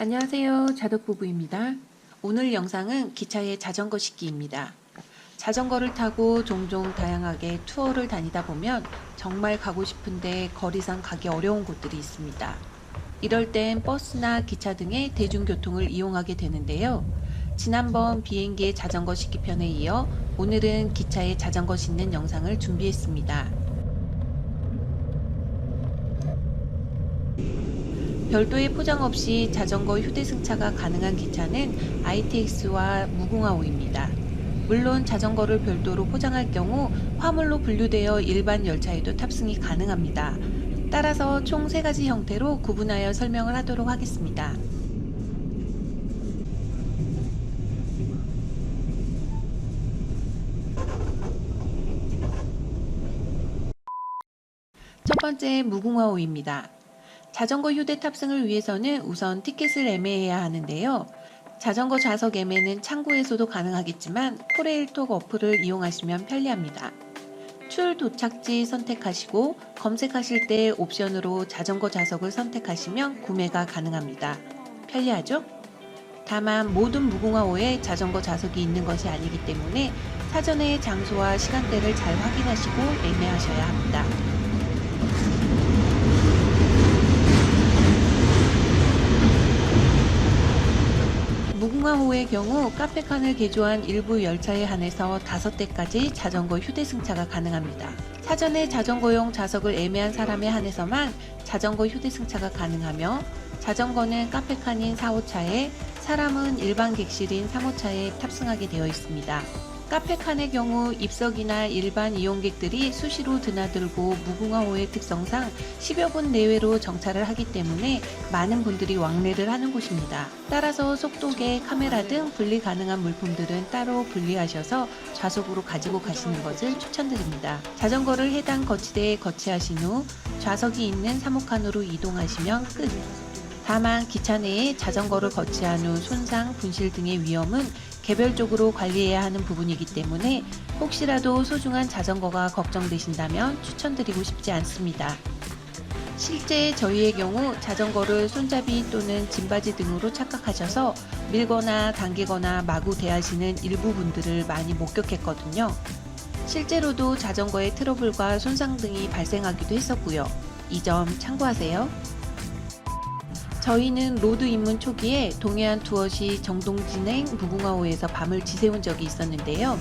안녕하세요. 자덕부부입니다. 오늘 영상은 기차의 자전거 싣기입니다. 자전거를 타고 종종 다양하게 투어를 다니다 보면 정말 가고 싶은데 거리상 가기 어려운 곳들이 있습니다. 이럴 땐 버스나 기차 등의 대중교통을 이용하게 되는데요. 지난번 비행기의 자전거 싣기 편에 이어 오늘은 기차의 자전거 싣는 영상을 준비했습니다. 별도의 포장 없이 자전거 휴대승차가 가능한 기차는 ITX와 무궁화호입니다. 물론 자전거를 별도로 포장할 경우 화물로 분류되어 일반 열차에도 탑승이 가능합니다. 따라서 총 3가지 형태로 구분하여 설명을 하도록 하겠습니다. 첫 번째 무궁화호입니다. 자전거 휴대 탑승을 위해서는 우선 티켓을 예매해야 하는데요. 자전거 좌석 예매는 창구에서도 가능하겠지만 코레일톡 어플을 이용하시면 편리합니다. 출 도착지 선택하시고 검색하실 때 옵션으로 자전거 좌석을 선택하시면 구매가 가능합니다. 편리하죠? 다만 모든 무궁화호에 자전거 좌석이 있는 것이 아니기 때문에 사전에 장소와 시간대를 잘 확인하시고 예매하셔야 합니다. 무궁화호의 경우 카페칸을 개조한 일부 열차에 한해서 5대까지 자전거 휴대승차가 가능합니다. 사전에 자전거용 좌석을 예매한 사람에 한해서만 자전거 휴대승차가 가능하며 자전거는 카페칸인 4호차에 사람은 일반 객실인 3호차에 탑승하게 되어 있습니다. 카페칸의 경우 입석이나 일반 이용객들이 수시로 드나들고 무궁화호의 특성상 10여 분 내외로 정차를 하기 때문에 많은 분들이 왕래를 하는 곳입니다. 따라서 속도계, 카메라 등 분리 가능한 물품들은 따로 분리하셔서 좌석으로 가지고 가시는 것을 추천드립니다. 자전거를 해당 거치대에 거치하신 후 좌석이 있는 3호칸으로 이동하시면 끝! 다만 기차 내에 자전거를 거치한 후 손상, 분실 등의 위험은 개별적으로 관리해야 하는 부분이기 때문에 혹시라도 소중한 자전거가 걱정되신다면 추천드리고 싶지 않습니다. 실제 저희의 경우 자전거를 손잡이 또는 짐바지 등으로 착각하셔서 밀거나 당기거나 마구 대하시는 일부 분들을 많이 목격했거든요. 실제로도 자전거의 트러블과 손상 등이 발생하기도 했었고요. 이 점 참고하세요. 저희는 로드 입문 초기에 동해안 투어 시 정동진행 무궁화호에서 밤을 지새운 적이 있었는데요.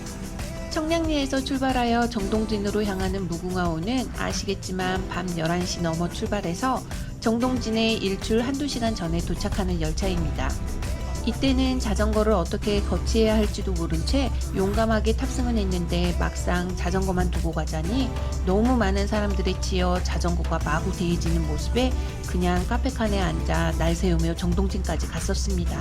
청량리에서 출발하여 정동진으로 향하는 무궁화호는 아시겠지만 밤 11시 넘어 출발해서 정동진에 일출 한두 시간 전에 도착하는 열차입니다. 이때는 자전거를 어떻게 거치해야 할지도 모른 채 용감하게 탑승은 했는데 막상 자전거만 두고 가자니 너무 많은 사람들에 치여 자전거가 마구 대해지는 모습에 그냥 카페칸에 앉아 날 세우며 정동진까지 갔었습니다.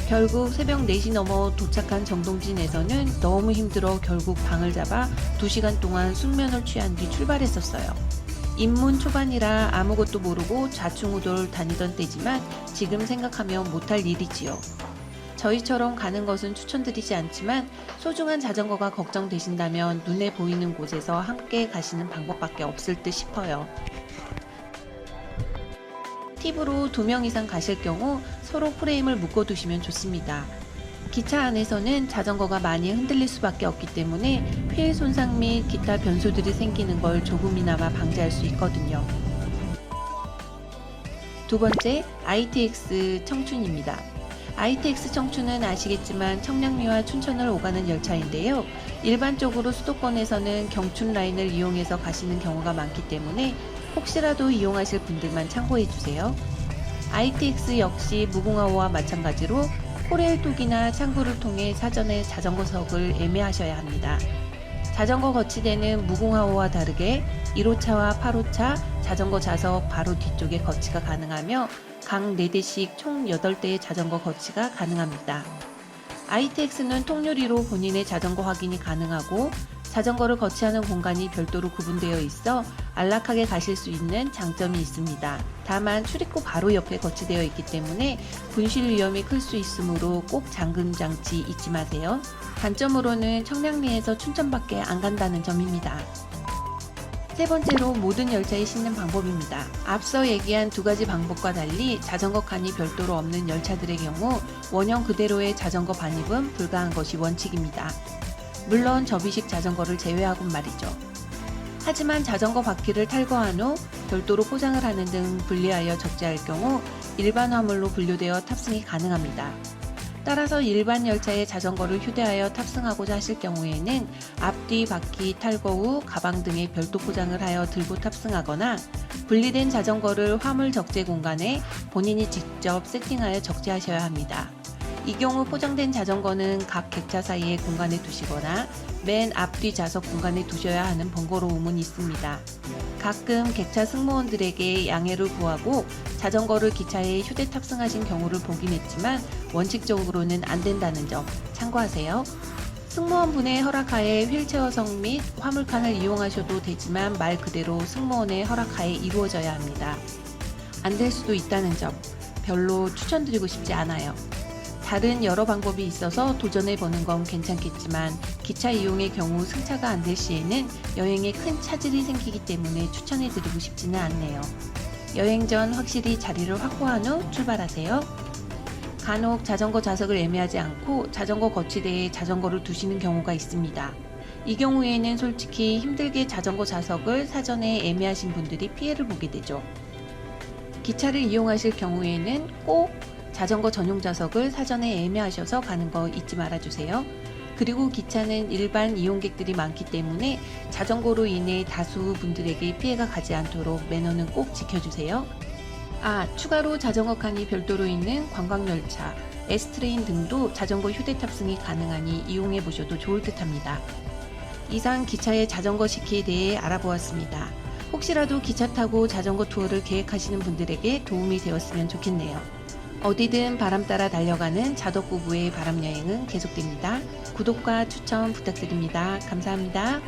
결국 새벽 4시 넘어 도착한 정동진에서는 너무 힘들어 결국 방을 잡아 2시간 동안 숙면을 취한 뒤 출발했었어요. 입문 초반이라 아무것도 모르고 좌충우돌 다니던 때지만 지금 생각하면 못할 일이지요. 저희처럼 가는 것은 추천드리지 않지만 소중한 자전거가 걱정되신다면 눈에 보이는 곳에서 함께 가시는 방법밖에 없을 듯 싶어요. 팁으로 2명 이상 가실 경우 서로 프레임을 묶어두시면 좋습니다. 기차 안에서는 자전거가 많이 흔들릴 수밖에 없기 때문에 휠 손상 및 기타 변수들이 생기는 걸 조금이나마 방지할 수 있거든요. 두 번째, ITX 청춘입니다. ITX 청춘은 아시겠지만 청량리와 춘천을 오가는 열차인데요. 일반적으로 수도권에서는 경춘 라인을 이용해서 가시는 경우가 많기 때문에 혹시라도 이용하실 분들만 참고해주세요. ITX 역시 무궁화호와 마찬가지로 코레일톡이나 창구를 통해 사전에 자전거석을 예매하셔야 합니다. 자전거 거치대는 무궁화호와 다르게 1호차와 8호차 자전거 좌석 바로 뒤쪽에 거치가 가능하며 각 4대씩 총 8대의 자전거 거치가 가능합니다. ITX는 통유리로 본인의 자전거 확인이 가능하고 자전거를 거치하는 공간이 별도로 구분되어 있어 안락하게 가실 수 있는 장점이 있습니다. 다만 출입구 바로 옆에 거치되어 있기 때문에 분실 위험이 클 수 있으므로 꼭 잠금 장치 잊지 마세요. 단점으로는 청량리에서 춘천밖에 안 간다는 점입니다. 세 번째로 모든 열차에 싣는 방법입니다. 앞서 얘기한 두 가지 방법과 달리 자전거 칸이 별도로 없는 열차들의 경우 원형 그대로의 자전거 반입은 불가한 것이 원칙입니다. 물론 접이식 자전거를 제외하곤 말이죠. 하지만 자전거 바퀴를 탈거한 후 별도로 포장을 하는 등 분리하여 적재할 경우 일반 화물로 분류되어 탑승이 가능합니다. 따라서 일반 열차에 자전거를 휴대하여 탑승하고자 하실 경우에는 앞뒤 바퀴 탈거 후 가방 등에 별도 포장을 하여 들고 탑승하거나 분리된 자전거를 화물 적재 공간에 본인이 직접 세팅하여 적재하셔야 합니다. 이 경우 포장된 자전거는 각 객차 사이에 공간에 두시거나 맨 앞뒤 좌석 공간에 두셔야 하는 번거로움은 있습니다. 가끔 객차 승무원들에게 양해를 구하고 자전거를 기차에 휴대 탑승하신 경우를 보긴 했지만 원칙적으로는 안 된다는 점 참고하세요. 승무원분의 허락하에 휠체어석 및 화물칸을 이용하셔도 되지만 말 그대로 승무원의 허락하에 이루어져야 합니다. 안 될 수도 있다는 점 별로 추천드리고 싶지 않아요. 다른 여러 방법이 있어서 도전해보는 건 괜찮겠지만 기차 이용의 경우 승차가 안 될 시에는 여행에 큰 차질이 생기기 때문에 추천해드리고 싶지는 않네요. 여행 전 확실히 자리를 확보한 후 출발하세요. 간혹 자전거 좌석을 애매하지 않고 자전거 거치대에 자전거를 두시는 경우가 있습니다. 이 경우에는 솔직히 힘들게 자전거 좌석을 사전에 애매하신 분들이 피해를 보게 되죠. 기차를 이용하실 경우에는 꼭 자전거 전용 좌석을 사전에 예매하셔서 가는 거 잊지 말아주세요. 그리고 기차는 일반 이용객들이 많기 때문에 자전거로 인해 다수 분들에게 피해가 가지 않도록 매너는 꼭 지켜주세요. 추가로 자전거 칸이 별도로 있는 관광열차, S트레인 등도 자전거 휴대 탑승이 가능하니 이용해 보셔도 좋을 듯 합니다. 이상 기차의 자전거 시키에 대해 알아보았습니다. 혹시라도 기차 타고 자전거 투어를 계획하시는 분들에게 도움이 되었으면 좋겠네요. 어디든 바람 따라 달려가는 자덕부부의 바람여행은 계속됩니다. 구독과 추천 부탁드립니다. 감사합니다.